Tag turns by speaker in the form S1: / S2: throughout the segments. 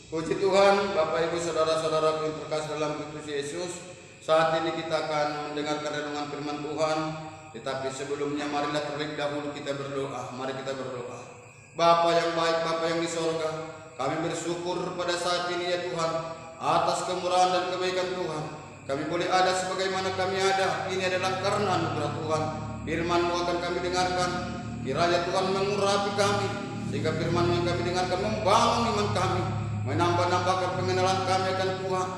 S1: Puji Tuhan, Bapak Ibu Saudara-saudara yang terkasih dalam Kristus Yesus. Saat ini kita akan mendengarkan renungan firman Tuhan. Tetapi sebelumnya marilah terlebih dahulu kita berdoa. Mari kita berdoa. Bapa yang baik, Bapa yang di sorga, kami bersyukur pada saat ini ya Tuhan, atas kemurahan dan kebaikan Tuhan. Kami boleh ada sebagaimana kami ada. Ini adalah karena anugerah Tuhan. Firman-Mu akan kami dengarkan. Kiranya Tuhan mengurapi kami, sehingga firman-Mu yang kami dengarkan membangun iman kami, menambah-nambahkan pengenalan kami akan Tuhan.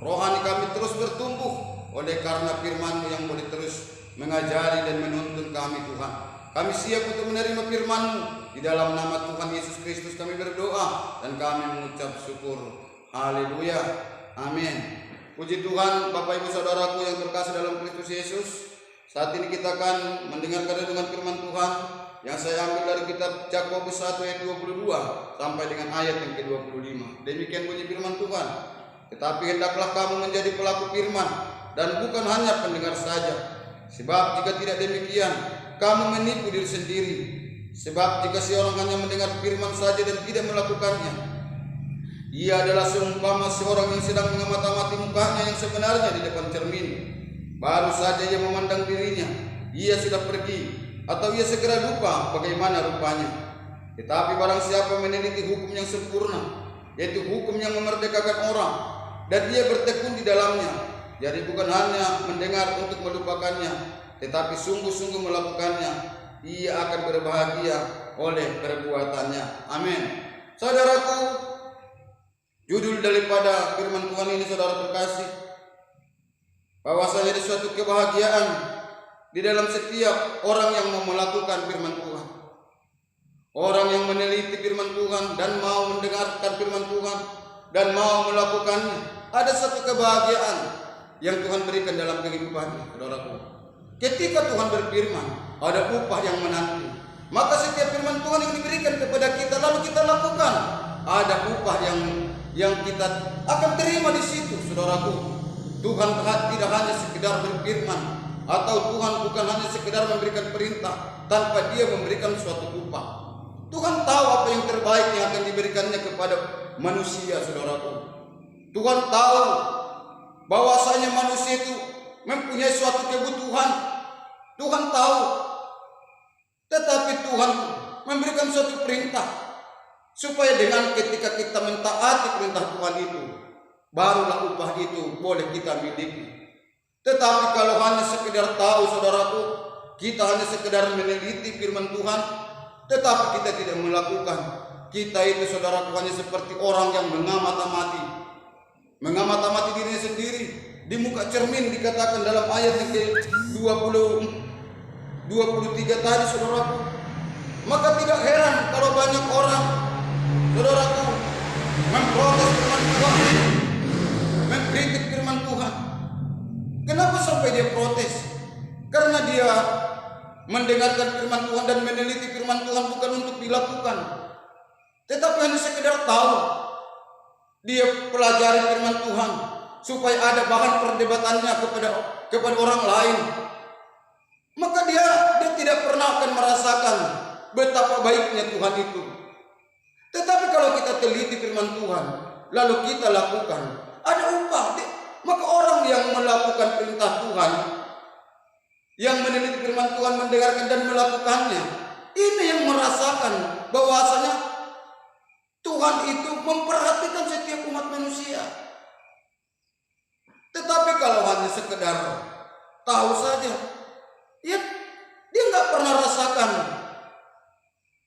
S1: Rohani kami terus bertumbuh oleh karena firman-Mu yang boleh terus mengajari dan menuntun kami Tuhan. Kami siap untuk menerima firman-Mu. Di dalam nama Tuhan Yesus Kristus kami berdoa dan kami mengucap syukur. Haleluya. Amin. Puji Tuhan, Bapak Ibu Saudaraku yang terkasih dalam Kristus Yesus. Saat ini kita akan mendengarkan renungan firman Tuhan yang saya ambil dari kitab Yakobus 1 ayat 22 sampai dengan ayat yang ke-25. Demikian bunyi firman Tuhan. Tetapi hendaklah kamu menjadi pelaku firman dan bukan hanya pendengar saja. Sebab jika tidak demikian, kamu menipu diri sendiri. Sebab jika seorang hanya mendengar firman saja dan tidak melakukannya, ia adalah seumpama seorang yang sedang mengamati mukanya yang sebenarnya di depan cermin. Baru saja ia memandang dirinya, ia sudah pergi, atau ia segera lupa bagaimana rupanya. Tetapi barang siapa meneliti hukum yang sempurna, yaitu hukum yang memerdekakan orang, dan dia bertekun di dalamnya, jadi bukan hanya mendengar untuk melupakannya, tetapi sungguh-sungguh melakukannya, ia akan berbahagia oleh perbuatannya. Amin. Saudaraku, judul daripada firman Tuhan ini, saudara terkasih, bahwasanya ada suatu kebahagiaan di dalam setiap orang yang mau melakukan firman Tuhan. Orang yang meneliti firman Tuhan dan mau mendengarkan firman Tuhan dan mau melakukannya, ada satu kebahagiaan yang Tuhan berikan dalam kehidupannya, saudaraku. Ketika Tuhan berfirman, ada upah yang menanti. Maka setiap firman Tuhan yang diberikan kepada kita lalu kita lakukan, ada upah yang kita akan terima di situ, saudaraku. Tuhan tidak hanya sekedar berfirman, atau Tuhan bukan hanya sekedar memberikan perintah tanpa dia memberikan suatu upah. Tuhan tahu apa yang terbaik yang akan diberikannya kepada manusia, saudaraku. Tuhan tahu bahwasanya manusia itu mempunyai suatu kebutuhan. Tuhan tahu. Tetapi Tuhan memberikan suatu perintah, supaya dengan ketika kita mentaati perintah Tuhan itu, barulah upah itu boleh kita miliki. Tetapi kalau hanya sekedar tahu, saudaraku, kita hanya sekedar meneliti firman Tuhan, tetapi kita tidak melakukan, kita itu, saudaraku, hanya seperti orang yang mengamati dirinya sendiri di muka cermin. Dikatakan dalam ayat yang ke-23 tadi, saudaraku. Maka tidak heran kalau banyak orang, saudaraku, memprotes firman Tuhan, mengkritik firman Tuhan. Kenapa sampai dia protes? Karena dia mendengarkan firman Tuhan dan meneliti firman Tuhan bukan untuk dilakukan, tetapi hanya sekedar tahu. Dia pelajari firman Tuhan supaya ada bahan perdebatannya kepada orang lain. Maka dia tidak pernah akan merasakan betapa baiknya Tuhan itu. Tetapi kalau kita teliti firman Tuhan lalu kita lakukan, ada upah. Maka orang yang melakukan perintah Tuhan, yang meneliti firman Tuhan, mendengarkan dan melakukannya, ini yang merasakan bahwasanya Tuhan itu memperhatikan setiap umat manusia. Tetapi kalau hanya sekedar tahu saja, ya dia nggak pernah rasakan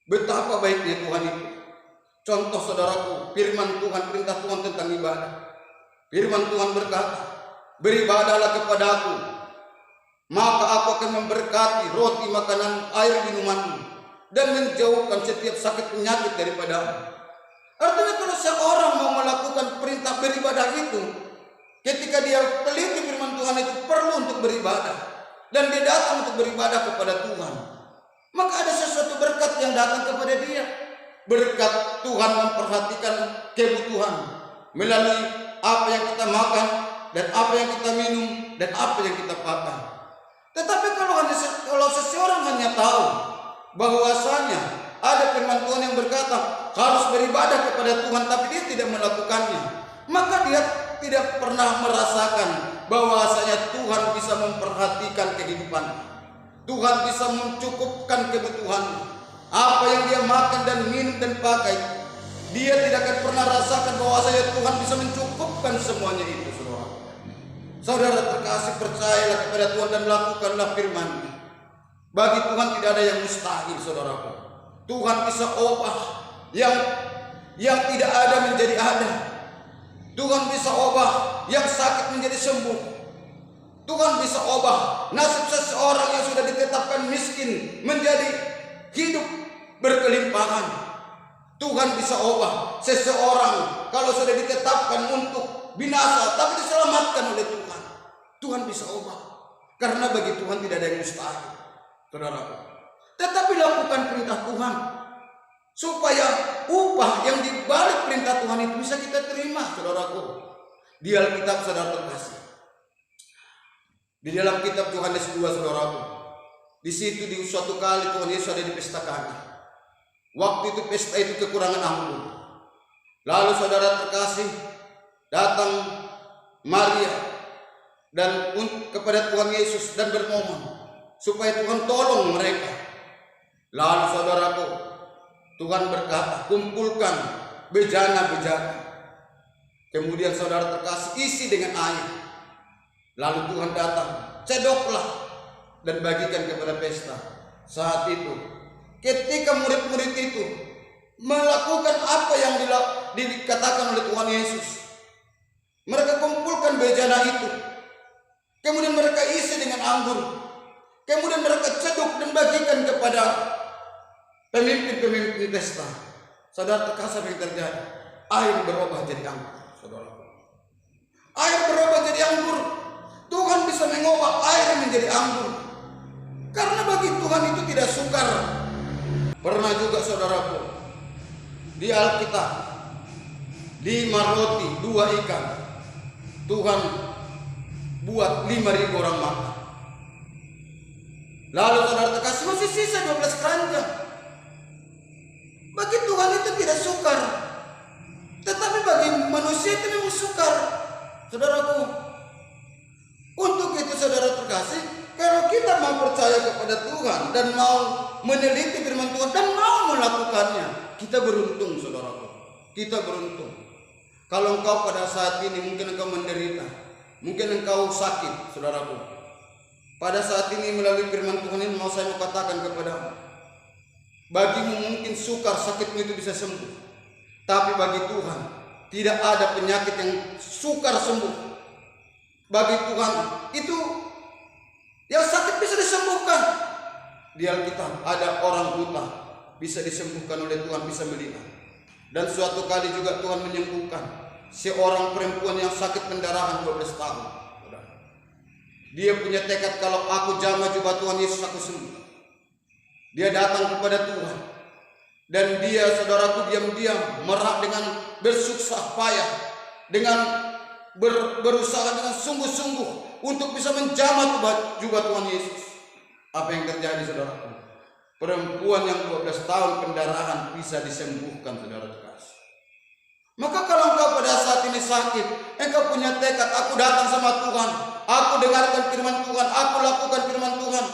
S1: betapa baiknya Tuhan itu. Contoh, saudaraku, firman Tuhan, perintah Tuhan tentang ibadah. Firman Tuhan berkata, beribadahlah kepadaku, maka aku akan memberkati roti, makanan, air minumanmu, dan menjauhkan setiap sakit penyakit daripadamu. Artinya kalau seorang mau melakukan perintah beribadah itu, ketika dia teliti firman Tuhan itu perlu untuk beribadah, dan dia datang untuk beribadah kepada Tuhan, maka ada sesuatu berkat yang datang kepada dia. Berkat Tuhan memperhatikan kebutuhan melalui apa yang kita makan, dan apa yang kita minum, dan apa yang kita pakai. Tetapi kalau seseorang hanya tahu bahwasanya ada firman Tuhan yang berkata, harus beribadah kepada Tuhan tapi dia tidak melakukannya, maka dia tidak pernah merasakan bahwasanya Tuhan bisa memperhatikan kehidupan. Tuhan bisa mencukupkan kebutuhan. Apa yang dia makan dan minum dan pakai, dia tidak akan pernah rasakan bahwasanya Tuhan bisa mencukupkan semuanya itu, saudara. Saudara terkasih, percayalah kepada Tuhan dan lakukanlah firman-Nya. Bagi Tuhan tidak ada yang mustahil, saudaraku. Tuhan bisa ubah yang tidak ada menjadi ada. Tuhan bisa ubah yang sakit menjadi sembuh. Tuhan bisa ubah nasib seseorang yang sudah ditetapkan miskin menjadi hidup berkelimpahan. Tuhan bisa ubah seseorang kalau sudah ditetapkan untuk binasa tapi diselamatkan oleh Tuhan. Tuhan bisa ubah. Karena bagi Tuhan tidak ada yang mustahil, saudara. Tetapi lakukan perintah Tuhan supaya upah yang dibalik perintah Tuhan itu bisa kita terima, saudaraku. Di Alkitab, saudara terkasih, di dalam kitab Yohanes 2, saudaraku, di situ di suatu kali Tuhan Yesus ada di pesta Kana. Waktu itu pesta itu kekurangan anggur. Lalu saudara terkasih, datang Maria dan kepada Tuhan Yesus dan bermohon supaya Tuhan tolong mereka. Lalu saudaraku, Tuhan berkata, kumpulkan bejana-bejana. Kemudian saudara terkasih, isi dengan air. Lalu Tuhan datang, cedoklah dan bagikan kepada pesta. Saat itu, ketika murid-murid itu melakukan apa yang dikatakan oleh Tuhan Yesus, mereka kumpulkan bejana itu. Kemudian mereka isi dengan anggur. Kemudian mereka cedok dan bagikan kepada pemimpin-pemimpin pesta. Saudara terkasih, apa yang terjadi? Air berubah jadi anggur, saudara. Air berubah jadi anggur. Tuhan bisa mengubah air menjadi anggur. Karena bagi Tuhan itu tidak sukar. Pernah juga saudaraku, di Alkitab, 5 roti 2 ikan, Tuhan buat 5.000 orang makan. Lalu saudara terkasih, masih sisa 12 keranjang. Bagi Tuhan itu tidak sukar. Tetapi bagi manusia itu memang sukar, saudaraku. Untuk itu saudara terkasih, kalau kita mau percaya kepada Tuhan dan mau meneliti firman Tuhan dan mau melakukannya, kita beruntung, saudaraku. Kita beruntung. Kalau engkau pada saat ini mungkin engkau menderita, mungkin engkau sakit, saudaraku. Pada saat ini melalui firman Tuhan ini mau saya katakan kepadamu, bagimu mungkin sukar sakitmu itu bisa sembuh. Tapi bagi Tuhan tidak ada penyakit yang sukar sembuh. Bagi Tuhan itu yang sakit bisa disembuhkan. Di Alkitab ada orang buta bisa disembuhkan oleh Tuhan, bisa melihat. Dan suatu kali juga Tuhan menyembuhkan seorang perempuan yang sakit pendarahan 12 tahun. Dia punya tekad, kalau aku jamah jubah Tuhan Yesus aku sembuh. Dia datang kepada Tuhan. Dan dia, saudaraku, diam-diam merak dengan bersusah payah, dengan berusaha dengan sungguh-sungguh untuk bisa menjamah jubah Tuhan Yesus. Apa yang terjadi, saudaraku? Perempuan yang 12 tahun pendarahan bisa disembuhkan, saudara terkasih. Maka kalau engkau pada saat ini sakit, engkau punya tekad, aku datang sama Tuhan, aku dengarkan firman Tuhan, aku lakukan firman Tuhan,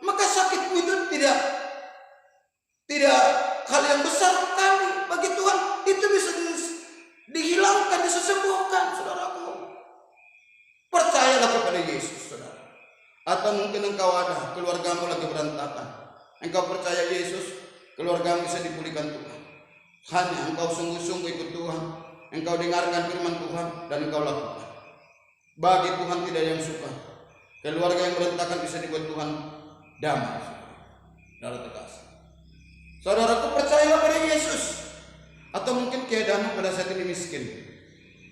S1: maka sakitmu itu tidak hal yang besar sekali. Bagi Tuhan itu bisa dihilangkan, disembuhkan, saudaraku. Percayalah kepada Yesus, saudara. Atau mungkin engkau ada keluargamu lagi berantakan, engkau percaya Yesus, keluargamu bisa dipulihkan Tuhan. Hanya engkau sungguh-sungguh ikut Tuhan, engkau dengarkan firman Tuhan dan engkau lakukan. Bagi Tuhan tidak yang suka. Keluarga yang berantakan bisa dibuat Tuhan damai, saudara terkasih. Saudaraku, percayalah pada Yesus. Atau mungkin keadaanmu pada saat ini miskin,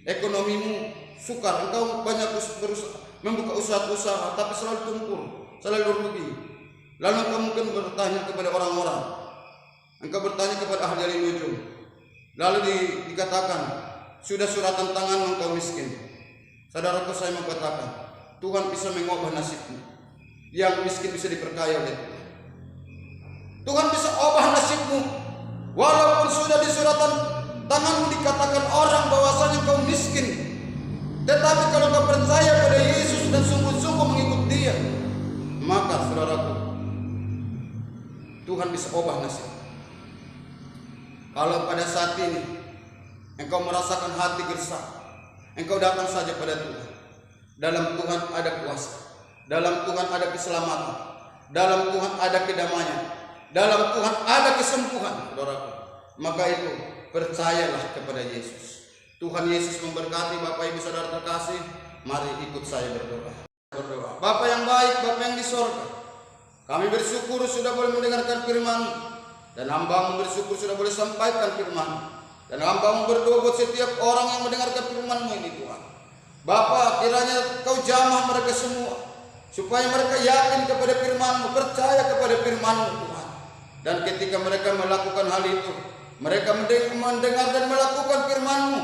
S1: ekonomimu sukar, engkau banyak membuka usaha-usaha tapi selalu tumpul, selalu rugi. Lalu engkau mungkin bertanya kepada orang-orang, engkau bertanya kepada ahli nujum, lalu dikatakan sudah suratan tangan engkau miskin. Saudaraku, saya mau katakan, Tuhan bisa mengubah nasibmu. Yang miskin bisa diperkaya oleh Tuhan. Tuhan bisa ubah nasibmu. Walaupun sudah di suratan tanganmu dikatakan orang bahwasanya kau miskin, tetapi kalau kau percaya pada Yesus dan sungguh-sungguh mengikut Dia, maka saudaraku, Tuhan bisa ubah nasib. Kalau pada saat ini engkau merasakan hati gersang, engkau datang saja pada Tuhan. Dalam Tuhan ada kuasa, dalam Tuhan ada keselamatan, dalam Tuhan ada kedamaian, dalam Tuhan ada kesembuhan, saudaraku. Maka itu percayalah kepada Yesus. Tuhan Yesus memberkati Bapak Ibu Saudara terkasih. Mari ikut saya berdoa. Bapa yang baik, Bapa yang di sorga, kami bersyukur sudah boleh mendengarkan firman, dan hamba-Mu bersyukur sudah boleh sampaikan firman, dan hamba-Mu berdoa buat setiap orang yang mendengarkan firman-Mu ini Tuhan. Bapa, kiranya Kau jamah mereka semua, supaya mereka yakin kepada firman-Mu, percaya kepada firman-Mu Tuhan. Dan ketika mereka melakukan hal itu, mereka mendengar dan melakukan firman-Mu,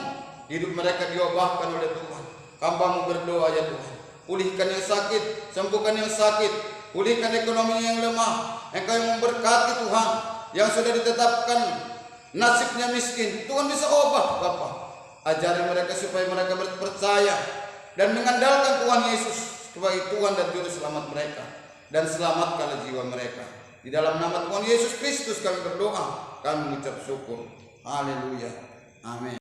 S1: hidup mereka diubahkan oleh Tuhan. Hamba-Mu berdoa ya Tuhan, pulihkan yang sakit, sembuhkan yang sakit, pulihkan ekonomi yang lemah. Engkau yang memberkati Tuhan, yang sudah ditetapkan nasibnya miskin, Tuhan bisa ubah Bapa. Ajari mereka supaya mereka percaya dan mengandalkan Tuhan Yesus sebagai Tuhan dan Juru Selamat mereka, dan selamatkanlah jiwa mereka. Di dalam nama Tuhan Yesus Kristus kami berdoa, kami mengucap syukur. Haleluya. Amin.